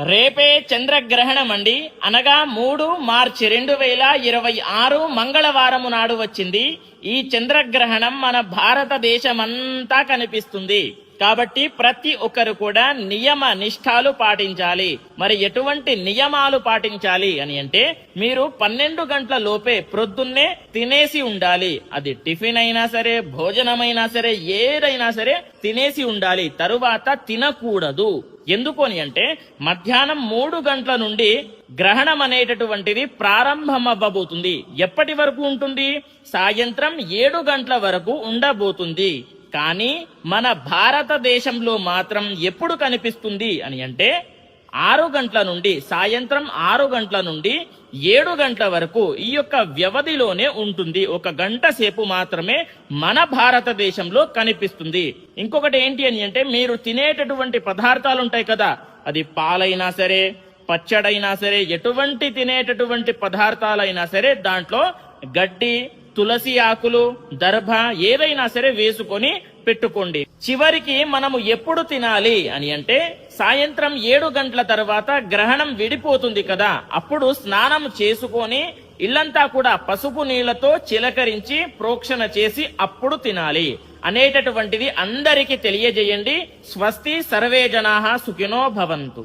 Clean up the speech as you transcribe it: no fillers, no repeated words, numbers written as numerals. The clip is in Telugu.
రేపే చంద్రగ్రహణం అండి. అనగా 3 మార్చి 2026 మంగళవారము నాడు వచ్చింది. ఈ చంద్రగ్రహణం మన భారతదేశమంతా కనిపిస్తుంది. కాబట్టి ప్రతి ఒక్కరు కూడా నియమ నిష్ఠాలు పాటించాలి. మరి ఎటువంటి నియమాలు పాటించాలి అని అంటే, మీరు 12 గంటల లోపే ప్రొద్దున్నే తినేసి ఉండాలి. అది టిఫిన్ అయినా సరే, భోజనమైనా సరే, ఏదైనా సరే తినేసి ఉండాలి. తరువాత తినకూడదు. ఎందుకు అని అంటే, మధ్యాహ్నం 3 గంటల నుండి గ్రహణం అనేటటువంటిది ప్రారంభమవ్వబోతుంది. ఎప్పటి వరకు ఉంటుంది? సాయంత్రం 7 గంటల వరకు ఉండబోతుంది. కానీ మన భారతదేశంలో మాత్రం ఎప్పుడు కనిపిస్తుంది అని అంటే, 6 గంటల నుండి, సాయంత్రం 6 గంటల నుండి 7 గంటల వరకు ఈ యొక్క వ్యవధిలోనే ఉంటుంది. 1 గంట సేపు మాత్రమే మన భారతదేశంలో కనిపిస్తుంది. ఇంకొకటి ఏంటి అని అంటే, మీరు తినేటటువంటి పదార్థాలు ఉంటాయి కదా, అది పాలైనా సరే, పచ్చడైనా సరే, ఎటువంటి తినేటటువంటి పదార్థాలైనా సరే, దాంట్లో గడ్డి, తులసి ఆకులు, దర్భ ఏదైనా సరే వేసుకొని పెట్టుకోండి. చివరికి మనము ఎప్పుడు తినాలి అని అంటే, సాయంత్రం 7 గంటల తర్వాత గ్రహణం విడిపోతుంది కదా, అప్పుడు స్నానం చేసుకొని ఇల్లంతా కూడా పసుపు నీళ్లతో చిలకరించి ప్రోక్షణ చేసి అప్పుడు తినాలి అనేటటువంటిది అందరికీ తెలియజేయండి. స్వస్తి, సర్వే జనాః సుఖినో భవంతు.